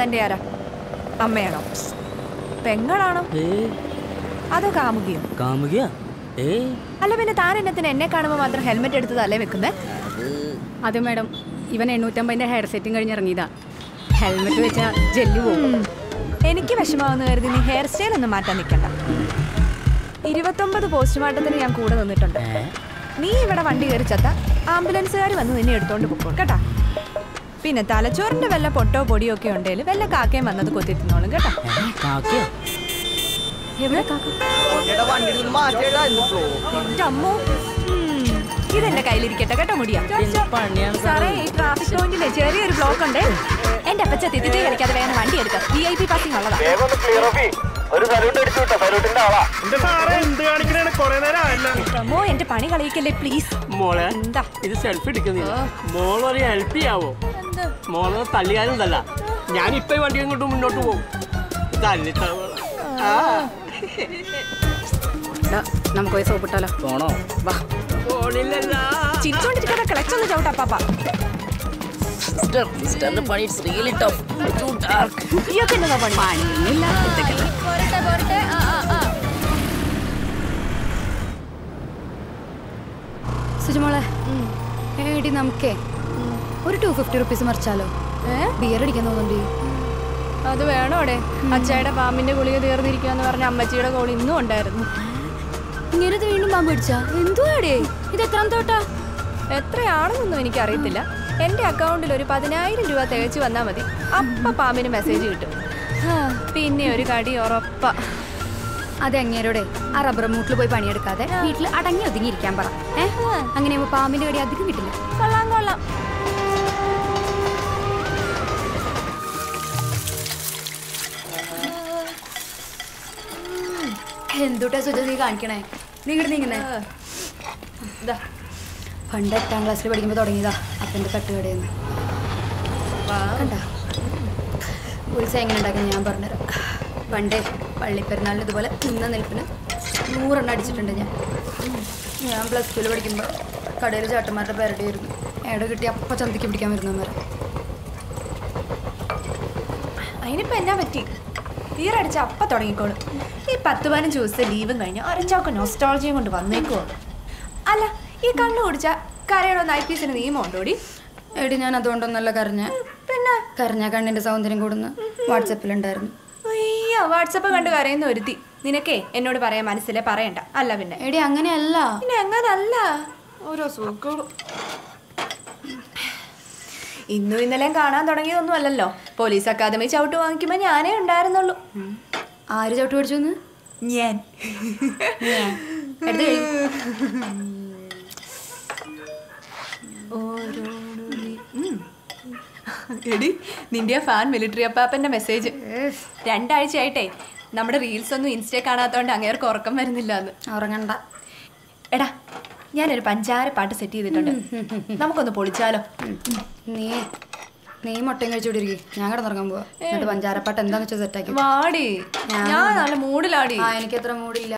തന്റെ ആരാ? അമ്മയാണോ? പെങ്ങളാണോ? അതോ കാമുകിയോ? കാമുകിയാ? അല്ല പിന്നെ താൻ എന്നത്തിന് എന്നെ കാണുമ്പോൾ മാത്രം ഹെൽമെറ്റ് എടുത്ത് തലേ വെക്കുന്നേ? അതെ മാഡം, ഇവൻ 850 ഹെയർ സെറ്റിംഗ് കഴിഞ്ഞ് ഇറങ്ങിയതാ. ഹെൽമെറ്റ് വെച്ചാ ജെല്ലി പോകും. എനിക്ക് വിഷമാവെന്ന് കരുതി നീ ഹെയർ സ്റ്റൈൽ ഒന്നും മാറ്റാൻ നിൽക്കണ്ട. 29 പോസ്റ്റ്മോർട്ടത്തിന് ഞാൻ കൂടെ നിന്നിട്ടുണ്ട്. നീ ഇവിടെ വണ്ടി കയറി ചത്ത ആംബുലൻസുകാർ വന്ന് നിന്നെ എടുത്തോണ്ട് പോകും കേട്ടാ. പിന്നെ തലച്ചോറിന്റെ വല്ല പൊട്ടോ പൊടിയോ ഒക്കെ ഉണ്ടെങ്കിൽ വല്ല കാക്കയും വന്നത് കൊത്തിത്തിന്നോളും കേട്ടാ. ഇതെന്റെ കയ്യിലിരിക്കട്ടെ കേട്ടോ മുടിയാ. സാറേ, ഈ ട്രാഫിക് പോയിന്റിലെ ചെറിയൊരു ബ്ലോക്ക് ഉണ്ട്. എന്റെ അപ്പച്ച തിരിതി കളിക്കാതെ വേണം വണ്ടി എടുക്കാം. VIP പാസിംഗ് ഉള്ളതാ. എന്റെ പണി കളിക്കല്ലേ പ്ലീസ്. മോളെ ഇത് സെൽഫി എടുക്കുന്നില്ല. മോളൊരു ഹെൽപ്പ് ചെയ്യാവോ? മോളെ തള്ളിയാലും തല്ല. ഞാനിപ്പോ വണ്ടി അങ്ങോട്ട് മുന്നോട്ട് പോകും. നമുക്ക് പോയി സോപ്പിട്ടാലോ? പോണോ? ചിരിച്ചോണ്ടിരിക്കാതെ കിളച്ചൊന്ന് ചവിട്ടാപ്പാ. സുജമോളെ, ഏടി നമുക്കേ ഒരു 250 റുപ്പീസ് മറിച്ചാലോ? ബിയർ അടിക്കാൻ തോന്നുന്നുണ്ട്. അത് വേണോടെ? അച്ചായുടെ പാമ്പിന്റെ ഗുളിക തീർന്നിരിക്കാന്ന് പറഞ്ഞ അമ്മച്ചിയുടെ കോൾ ഇന്നും ഉണ്ടായിരുന്നു. ഇങ്ങനെ വീണ്ടും പാമ്പ് പിടിച്ചാ എന്തുവാടേ? ഇത് എത്രാം തോട്ടാ? എത്രയാണെന്നൊന്നും എനിക്കറിയത്തില്ല. എന്റെ അക്കൗണ്ടിൽ ഒരു 10,000 രൂപ തികച്ചു വന്നാൽ മതി. അപ്പ പാമ്പിന് മെസ്സേജ് കിട്ടും. പിന്നെ ഒരു കടി ഉറപ്പ. അതെങ്ങേരോടെ ആ റബ്ബർ മൂട്ടിൽ പോയി പണിയെടുക്കാതെ വീട്ടിൽ അടങ്ങി ഒതുങ്ങിയിരിക്കാൻ പറ. അങ്ങനെ പാമ്പിന്റെ കടി അധികം കിട്ടില്ല. കൊള്ളാം കൊള്ളാം. എന്തുട്ടാ സുജ നീ കാണിക്കണേ? നീങ്ങണേ പണ്ട് 8ാം ക്ലാസ്സിൽ പഠിക്കുമ്പോൾ തുടങ്ങിയതാ അപ്പൻ്റെ തട്ടുകടയെന്ന്. കണ്ട ഉത്സവം എങ്ങനെ ഉണ്ടാക്കാൻ ഞാൻ പറഞ്ഞുതരാം. പണ്ടേ പള്ളിപ്പെരുന്നാളിന് ഇതുപോലെ നിന്ന നിൽപ്പിന് 100 എണ്ണം അടിച്ചിട്ടുണ്ട് ഞാൻ. +2 പഠിക്കുമ്പോൾ കടയിൽ ചാട്ടന്മാരുടെ പേരടിയായിരുന്നു. എവിടെ കിട്ടി അപ്പം ചന്തിക്ക് പിടിക്കാൻ വരുന്നവരെ. അതിനിപ്പോൾ എന്നാ പറ്റി? തീരടിച്ച അപ്പം തുടങ്ങിക്കോളും. ഈ 10-15 ദിവസത്തെ ലീവും കഴിഞ്ഞ് അരച്ചാക്ക് നൊസ്റ്റാൾജിയും കൊണ്ട് വന്നേക്കുവോ? അല്ല, ഈ കണ്ണു കുടിച്ച കരയുടെ ഐപീസിന് നിയമം ഉണ്ടോടി? എടി ഞാൻ അതുകൊണ്ടൊന്നല്ല കരഞ്ഞ. പിന്നെ കരഞ്ഞ കണ്ണിന്റെ സൗന്ദര്യം കൂടുന്ന വാട്സപ്പിലുണ്ടായിരുന്നു. അയ്യോ, വാട്സപ്പ് കണ്ട് കരയുന്ന ഒരുത്തി. നിനക്കേ എന്നോട് പറയാൻ മനസ്സിലെ പറയണ്ട. അല്ല പിന്നെ എടി അങ്ങനെയല്ല. പിന്നെ എങ്ങനല്ല? ഓരോ സുഖവും. ഇന്നും ഇന്നലെയും കാണാൻ തുടങ്ങിയതൊന്നും അല്ലല്ലോ. പോലീസ് അക്കാദമി ചവിട്ട് വാങ്ങിക്കുമ്പോ ഞാനേ ഉണ്ടായിരുന്നുള്ളൂ. ആര് ചവിട്ട് പഠിച്ചു? ഞാൻ. എടി, നിന്റെ ഫാൻ മിലിറ്ററി അപ്പാപ്പന്റെ മെസ്സേജ്. 2 ആഴ്ചയായിട്ടേ നമ്മുടെ റീൽസ് ഒന്നും ഇൻസ്റ്റേ കാണാത്തോണ്ട് അങ്ങേർക്ക് ഉറക്കം വരുന്നില്ല എന്ന്. ഉറങ്ങണ്ട. എടാ, ഞാനൊരു പഞ്ചാര പാട്ട് സെറ്റ് ചെയ്തിട്ടുണ്ട്. നമുക്കൊന്ന് പൊളിച്ചാലോ? നീ മുട്ടയും കഴിച്ചോണ്ടിരിക്കും. ഞാൻ കിടന്നുറങ്ങാൻ പോവാ. എന്നിട്ട് പഞ്ചാരപ്പാട്ട് എന്താന്ന് വെച്ചാൽ സെറ്റാക്കി വാടി. ഞാൻ നല്ല മൂഡിലാടി. എനിക്ക് അത്ര മൂഡില്ല.